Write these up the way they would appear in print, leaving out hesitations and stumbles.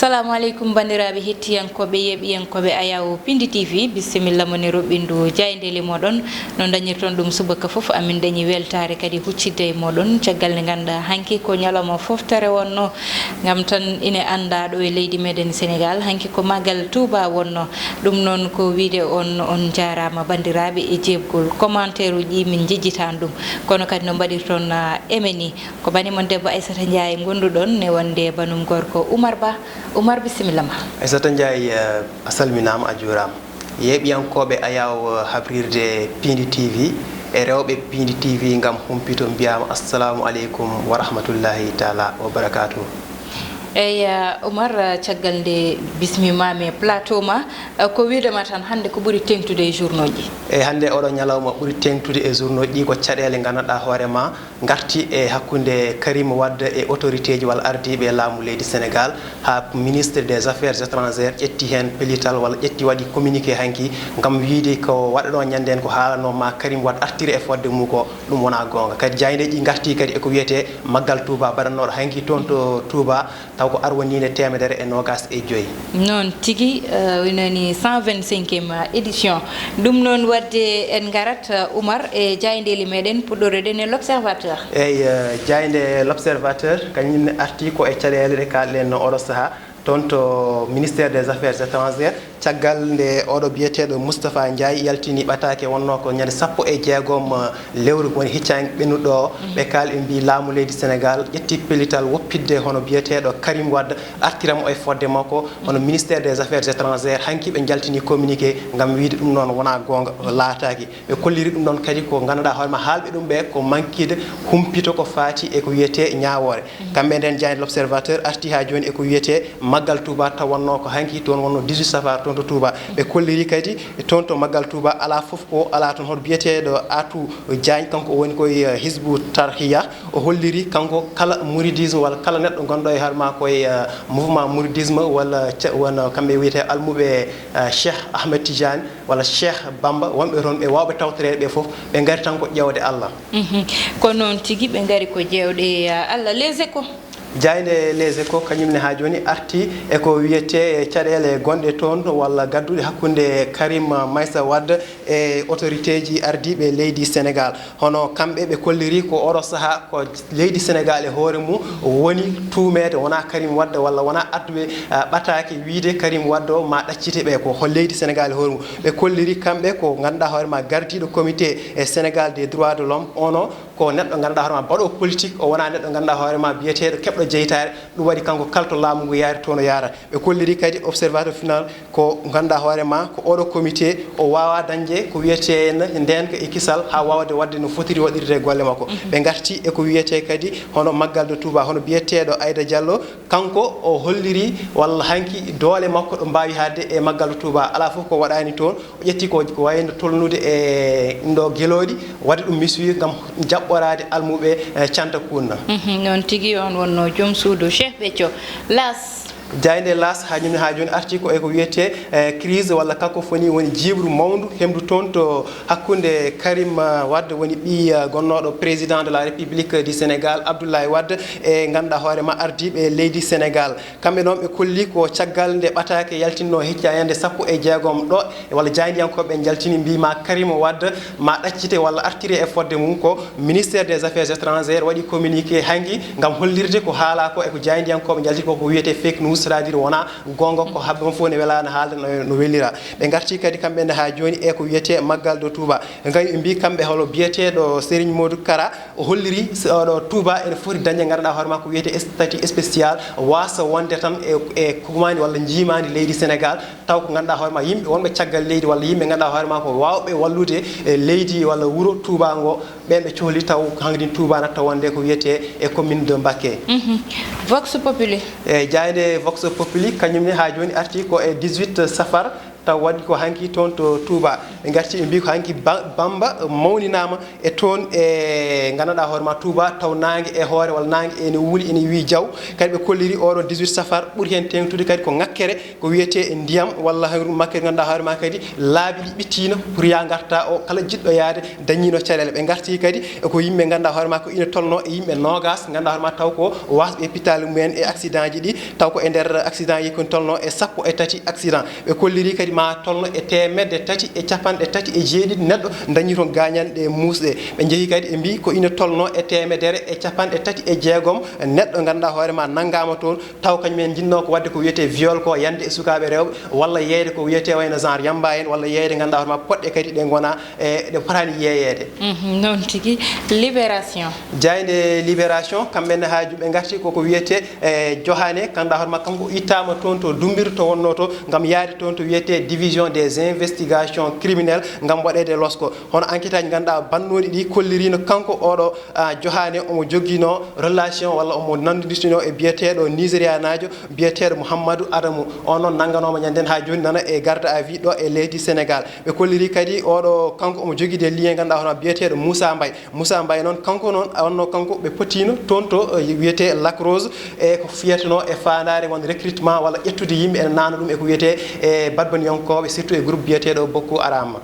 Assalamu alaikum bandiraɓe hettiyankoɓe yeɓiyankoɓe Ayaw Pindi TV bisimilla moni roɓindu jayndeli moɗon no dañirton ɗum subaka foof amin dañi weltare kadi huccidde e moɗon caggal nde ganduɗa hanki ko ñalawma foftere wonno gam tan ine anda ɗo e leydi meɗen Sénégal hanki ko magal Touba wonno ɗum noon ko wiide on jarama bandiraɓe e jebgol commentaire uji min jejjitan ɗum kono kadi no mbaɗirton emeni ko banimon debbo Aissata Ndiaye gonduɗon ne wonde banum gorko Oumar Ba. Oumar bisimilla ma. Aissata Ndiaye a salminama a jurama yeɓiyankoɓe Ayaw habrirde Pindi TV e rewɓe Pindi TV gam humpito mbiyama assalamu aleykum wa rahmatullahi taala wa barakatuh. Oumar caggal nde bismimami plateau ma ko widema tan hande ko ɓuuri tengtude e journaux ji hande oɗo ñalawma ɓuuri tengtude e journaux ji ko caɗele ganduɗa hoorema garti e hakkude Karim Wade e autorité ji walla ardiɓe e laamu leydi Sénégal ha ministre des affaires étrangères ƴetti hen pellital walla ƴetti waɗi communiqué hanki gam wiide ko waɗano ñanden ko haalanoma Karim Wade artiri e fodde mum ko ɗum wona gonga kadi jaydeji garti kadi eko wiyete maggal Touba baɗannoɗo hanki toon to Touba taw ko arwonine 125 noon tigui winani 125e édition ɗum noon wadde en garat Oumar e jaydeli meɗen puɗɗoreɗen e l'observateur eyyi jayde l'observateur kañumne arti ko e caɗele ɗe kalɗen no oɗo saaha toon to ministère des affaires étrangères caggal nde oɗo biyeteɗo Moustapha Ndiaye yaltini ɓatake wonno ko ñande 16 lewru woni hiccangue ɓennuɗo o ɓe kaali ɓe mbi laamu leydi Sénégal ƴetti pellital woppidde hono biyeteɗo Karim Wade artiramo e fodde makko hono ministère des affaires étrangères hanki ɓe jaltini communiqué gam wiide ɗum noon wona gonga laataki ɓe kolliri ɗum ɗon kadi ko ganduɗa hoorema haalɓe ɗum ɓe ko manquide humpito ko faati eko wiyete ñawore kamɓe nden jayde l'observateur arti ha joni eko wiyete maggal Touba taw wonno ko hanki toon wonno 18 safar toon to Touba ɓe kolliri kadi toon to maggal Touba ala foof ko ala toon hoto biyeteɗo Atou Diagne kanko woni koye Hizbut Tarqiyyah o holliri kanko kala mouridisme walla kala neɗɗo gonɗo e harma koye mouvement mouridisme walla wona kamɓe wiyete almuɓe Cheikh Ahmed Tidiane walla Cheikh Bamba wonɓe toon ɓe wawɓe tawtorede ɓe foof ɓe gari tan ko ƴewde Allah ko noon tigui ɓe gari ko ƴewde Allah les échos jayde les échos kañumne ha joni arti eko wiyete caɗele gonɗe toon walla gadduɗe hakkude Karim Meïssa Wade e autorité ji ardiɓe leydi Sénégal hono kamɓe ɓe kolliri ko oɗo saaha ko leydi Sénégal e hoore mum woni tumede wona Karim Wade walla wona adduɓe ɓatake wiide Karim Wade o ma ɗaccite ɓe ko hol leydi Sénégal e hoore mum ɓe kolliri kamɓe ko ganduɗa hoorema gardiɗo comité e Sénégal des droits de l'homme ono ko neɗɗo ganduɗa hoorema baɗo politique o wona neɗɗo ganduɗa hoorema biyeteɗo keɓɗo jeytare ɗum waɗi kanko kalto laamu ngu yaari toon o yaara ɓe kolliri kadi observateur final ko ganduɗa hoorema ko oɗo comité o wawa dañde ko wiyete ndenka e kisal ha wawde wadde no fotiri waɗirde golle makko ɓe garti eko wiyete kadi hono maggal de Touba hono biyeteɗo Aïda Diallo kanko o holliri walla hanki doole makko ɗo mbawi hadde e maggal de Touba ala foof ko waɗani toon o ƴetti ko wayno tolnude e ɗo gueloɗi waɗi ɗum miswi gam jaɓɓorade almuɓe canta kunna noon tigui on wonno joom suudu Cheikh Béthio las jayde las ha joni arti ko eko wiyete crise walla cacophonie woni jibru mawndu hemdu toon to hakkude Karim Wade woni ɓi gonnoɗo président de la République du Sénégal Abdoulaye Wade e ganduɗa hoorema ardiɓe leydi Sénégal kamɓe noon ɓe kolli ko caggal nde ɓatake yaltinno hicca yande 16 ɗo walla jaydiyankoɓe jaltini mbima Karim Wade ma ɗaccite walla artire e fodde mum ko ministère des affaires étrangères waɗi communiqué hanki gam hollirde ko haala ko eko jaydiyankoɓe jalti ko wiyete fake news c'est-à-dire wona gonga ko habbe mo fof ne welano haalde no welira ɓe garti kadi kamɓe nde ha joni e ko wiyete maggal de Touba gay mbi kamɓe holo biyeteɗo Serigne Modou Kara o holliri oɗo Touba ene foti dañde ganduɗa hoorema ko wiyete statut spécial wasa wonde tan e kumani walla jiimani leydi Sénégal taw ko ganduɗa hoorema yimɓe wonɓe caggal leydi walla yimɓe ganduɗa hoorema ko wawɓe wallude e leydi walla wuuro Touba ngo ɓen ɓe cohli taw hanki Touba natta wonde ko wiyete e commune de Mbacké Vox Populi e jayde Vox Populi kañumne ha joni arti ko e 18 safar taw waɗi ko hanki toon to Touba ɓe garti ɓe mbi ko hanki Bamba mawninama e toon e ganduɗa hoorema Touba taw nangue e hoore walla nangue ene wuuli ene wi diaw kadi ɓe kolliri oɗo 18 safar ɓuuri hen tengtude kadi ko ngakkere ko wiyete ndiyam walla makkere ganduɗa hoorema kadi laabi ɗi ɓittina pour ya garta o kala jiɗɗo yaade dañino caɗele ɓe garti kadi ko yimɓe ganduɗa hoorema ko ina tolno e yimɓe nogas ganduɗa hoorema taw ko wasɓe hôpital mumen e accident ji ɗi taw ko e nder accident yi kon tolno e 13 accident ɓe kolliri kadi ma tolno e 337 neɗɗo dañi toon gañanɗe musɗe ɓe jeehi kadi ɓe mbi ko ina tolno e 136 neɗɗo ganduɗa hoorema naggama toon taw kañumen jinno ko wadde ko wiyete viol ko yande e sukaɓe rewɓe walla yeyde ko wiyete wayno genre yamba en walla yeyde ganduɗa hoorema poɗɗe kadi ɗe gona ɗe potani yeyede noon tigui libération jayde libération kamɓenne haaju ɓe garti koko wiyete Johane ganduɗa hoorema kanko ittama toon to Dumbir to wonno to gam yaade toon to wiyete division des investigations criminelles gam waɗede losko hono enquête aji ganduɗa bannoɗi ɗi kollirino kanko oɗo Johane omo joguino relation walla omo nandidino e biyeteɗo Nigéria najo biyeteɗo Mouhamadou Adamou on noon nagganoma ñanden ha joni nana e garde à vue ɗo e leydi Sénégal ɓe kolliri kadi oɗo kanko omo joguide lien ganduɗa hono biyeteɗo Moussa Mbaye noon kanko noon wonno kanko ɓe potino toon to wiyete Lac Rose e ko fiyeteno e fandare won recrutement walla ƴettude yimɓe ene nana ɗum e ko wiyete e badbaniyonkoɓe surtout e groupe biyeteɗo Boko Haram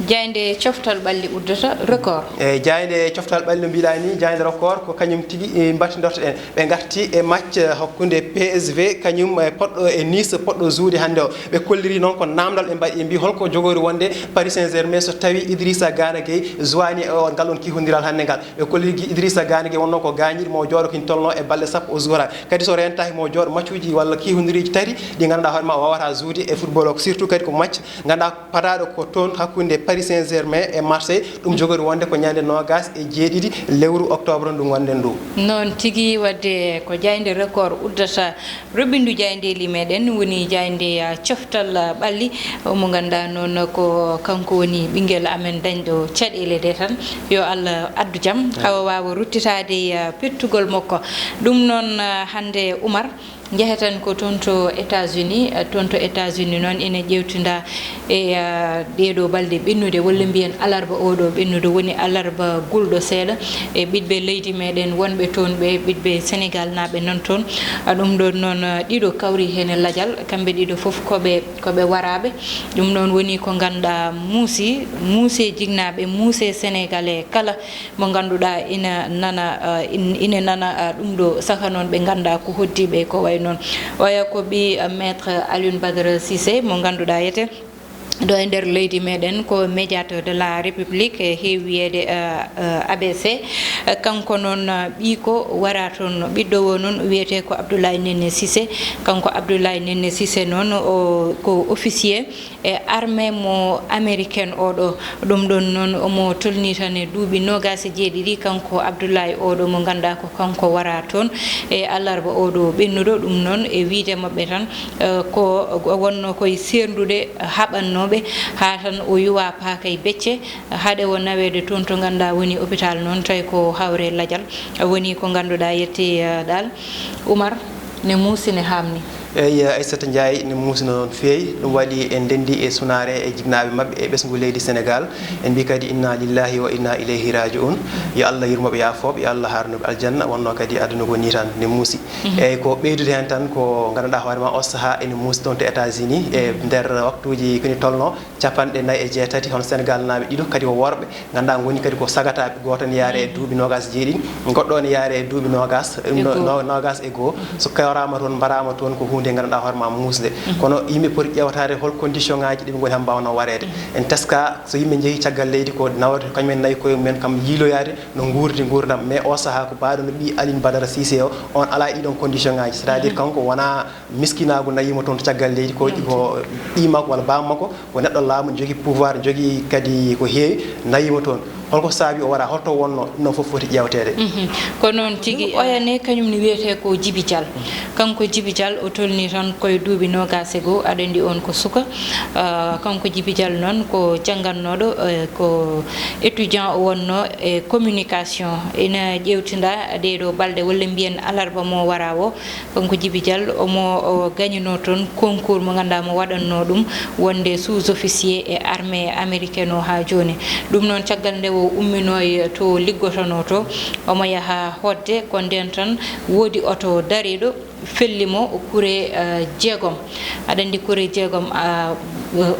jayde coftal ɓalli uddata record e jayde coftal ɓalli no mbiɗa ni jayde record ko kañum tigui battidirtoɗen ɓe garti e match hakkude PSV kañum poɗɗo e Nice poɗɗo juude hande o ɓe kolliri noon ko namdal ɓe mbaɗi ɓe mbi holko jogori wonde Paris Saint-Germain so tawi Idrissa Gana Gueye joini o ngal ɗon kihodiral hande ngal ɓe kolliri Idrissa Gana Gueye wonno ko gañiɗo mo jooɗo kin tolno e balɗe sappo o joura kadi so rentaki mo jooɗo match uji walla kihodiriji tati ɗi ganduɗa hoorema o wawata juude e football o surtout kadi ko match ganduɗa pataɗo ko toon hakkude Paris Saint-Germain e Marseille ɗum jogori wonde ko ñande 27 lewru octobre ndu gonɗen ndu noon tigui wadde ko jayde record uddata robindu jayndeli meɗen woni jayde coftal ɓalli mo ganduɗa noon ko kanko woni ɓinguel amen dañɗo caɗele ɗe tan yo Allah addu jaam hawa wawa ruttitade pettugol makko ɗum noon hande Oumar jeheten ko toon to États-Unis noon ene ƴewtinda e ɗeɗo balɗe ɓennude walla mbiyen alarba oɗo ɓennude woni alarba gulɗo seeɗa e ɓiɗɓe leydi meɗen wonɓe toon ɓe ɓiɗɓe Sénégal naɓe non toon ɗum ɗon noon ɗiɗo kawri hen ladial kamɓe ɗiɗo foof koɓe waraɓe ɗum noon woni ko ganduɗa muuse jignaɓe muuse sénégalais kala mo ganduɗa ina nana ɗum ɗo saka noon ɓe ganduɗa ko hoddiɓe ko way noon oya ko ɓi maître Alioune Badara Cissé mo ganduɗa yete ɗo e nder leydi meɗen ko médiateur de la république heewi wiyede ABC kanko noon ɓiiko wara toon ɓiɗɗo o noon wiyete ko Abdoulaye Néné Cissé kanko Abdoulaye Néné Cissé noon ko officier e armée mo américaine oɗo ɗum ɗon noon omo tolni tan e duuɓi 27 kanko Abdoulaye oɗo mo ganduɗa ko kanko wara toon e alarba oɗo ɓennuɗo ɗum noon e wiide mabɓe tan ko wonno koye serdude haɓannoɓe ha tan o yuwa paakay becce haade o nawede toon to ganduɗa woni hôpital noon tawi ko hawre ladial woni ko ganduɗa yette dal Oumar ne muusi ne hamni eyi Aissata Ndiaye ne muusino noon feewi ɗum waɗi en ndendi e sunare e jignaɓe mabɓe e ɓesgu leydi Sénégal en mbi kadi inna lillahi wa inna ilayhi raji'un yo Allah yurmoɓe yafoɓe yo Allah harnoɓe aljanna wonno kadi aduna ko ni tan ne muusi eyyi ko ɓeydude hen tan ko ganduɗa hoorema o saaha ene muusi toon to États-Unis e nder waktuji koni tolno 46 hono Sénégal naɓe ɗiɗo kadi ko worɓe ganduɗa goni kadi ko sagataɓe goto ne yaare e duuɓi 27 goɗɗo ne yaare e duuɓi 21 so kawrama toon mbarama toon ko hunde ganduɗa hoorema musde kono yimɓe poti ƴewtade hol condition ngaji ɗiɓe goni han mbawno warede en teska so yimɓe jeehi caggal leydi ko nawata kañumen nayyi koye mumen kam yiiloyade no guurdi gurdam mais o saaha ko mbaɗo no ɓi Aline Badara Cissé o on ala ɗiɗon condition ngaji c'est à dire kanko wona miskinago nayima toon to caggal leydi ko ɓi makko walla bam makko ko neɗɗo laamu jogui pouvoir jogui kadi ko heewi nayima toon holko saabi o wara holto wonno non fof foti ƴewtede ko noon tigi oyane kañum ni wiyete ko Djiby Dial kanko Djiby Dial o tolni tan koye duuɓi nogase goo aɗa andi on ko suka kanko Djiby Dial noon ko janggannoɗo ko étudiant o wonno e communication ina ƴewtinda ɗeɗo balɗe walla mbiyen alarba mo wara o kanko Djiby Dial omo gagnino toon concours mo ganduɗa mo waɗanno ɗum wonde sous-officier e armée américaine o ha joni ɗum noon caggal nde o umminoy to liggotono to omo yaha hodde ko nden tan woodi oto dariɗo fellimo kure jeegom aɗa andi kure jeegom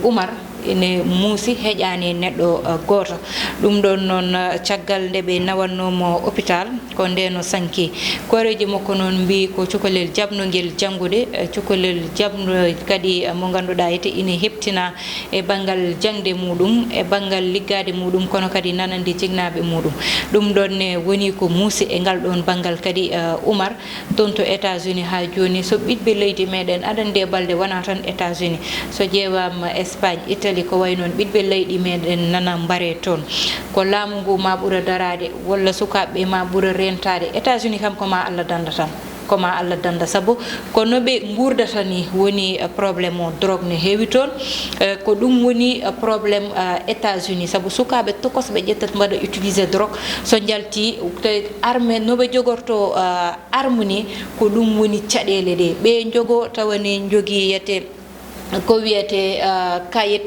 Oumar ene muusi heƴani neɗɗo goto ɗum ɗon noon caggal nde ɓe nawannomo hôpital ko ndeno sanki koreji makko noon mbi ko cukalel jabnogel janggude cukalel jabno kadi mo ganduɗa ite ina heptina e banggal jangde muɗum e banggal liggade muɗum kono kadi nanande jignaɓe muɗum ɗum ɗon ne woni ko muusi e ngal ɗon banggal kadi Oumar toon to États-Unis ha joni so ɓiɓɓe leydi meɗen aɗande balɗe wona tan États-Unis so ƴeewama Espagne Italie ko way noon ɓiɓɓe leydi meɗen nana mbare toon ko laamu ngu ma ɓuura darade walla sukaɓeɓe ma ɓuura rentade États-Unis kam ko ma Allah danda tan koma Allah danda sabu ko no ɓe gurdata ni woni probléme o drogue ne heewi toon ko ɗum woni probléme États-Unis sabu sukaɓe tokosɓe ƴettat mbaɗa utiliser drogue so jalti armé noɓe jogorto arme ni ko ɗum woni caɗele ɗe ɓe jogo tawane jogui yete ko wiyete kayit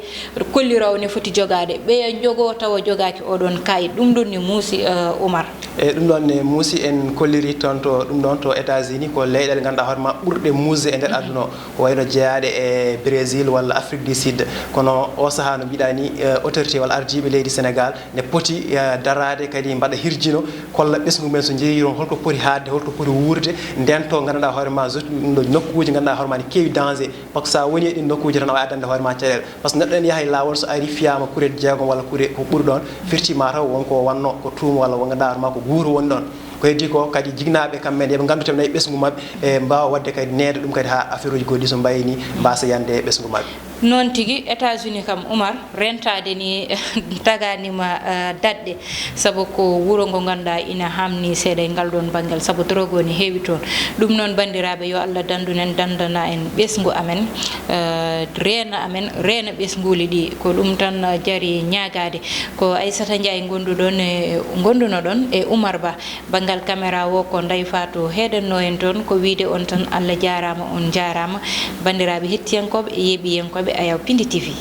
kollirawo ne foti jogade ɓe jogo tawa jogaki oɗon kayit ɗum ɗon ne muusi Oumar e ɗum ɗon ne muusi en kolliri toon to ɗum ɗon to États-Unis ko leyɗele ganduɗa hoorema ɓurɗe muuse e nder aduna o wayno jeeyade e Brésil walla Afrique du Sud kono o saaha no mbiɗa ni autorité walla ardiɓe leydi Sénégal ne poti darade kadi mbaɗa hirjino kolla ɓesgu men so jeeyi toon holko poti haadde holko poti wurde nden to ganduɗa hoorema ɗum ɗo nokkuji ganduɗa hoorema ne keewi danger par ce que sa woni e ɗin nokkuji tan a wawi addande hoorema caɗele par ce que neɗɗo en yahay lawol so ari fiyama kuure jeegom walla kuure ko ɓuuri ɗon firtima taw wonko wanno ko tuuma walla wo ganduɗa hoorema ko guuru woni ɗon ko heddi ko kadi jignaɓe kamɓe yooɓe gandu tan nayi ɓesgu mabɓe e mbawa wadde kadi neede ɗum kadi ha affaire uji goɗɗi so mbayi ni mbasa yande ɓesgu mabɓe noon tigui États-Unis kam Oumar rentade ni taganima dadɗe sabu ko wuuro ngo ganduɗa ina hamni seeɗa e ngal ɗon banggal sabu drogue o ne heewi toon ɗum noon bandiraɓe yo Allah dandunen dandana en ɓesgu amen reena amen reena ɓesguli ɗi ko ɗum tan jaari ñagade ko Aissata Ndiaye gonduɗon e gonduno ɗon e Oumar Ba banggal caméra o ko Ndeye Fatou heeɗanno en toon ko wiide on tan Allah jarama on jarama bandiraɓe hettiyankoɓe e yeeɓiyankoɓe Ayaw Pindi TV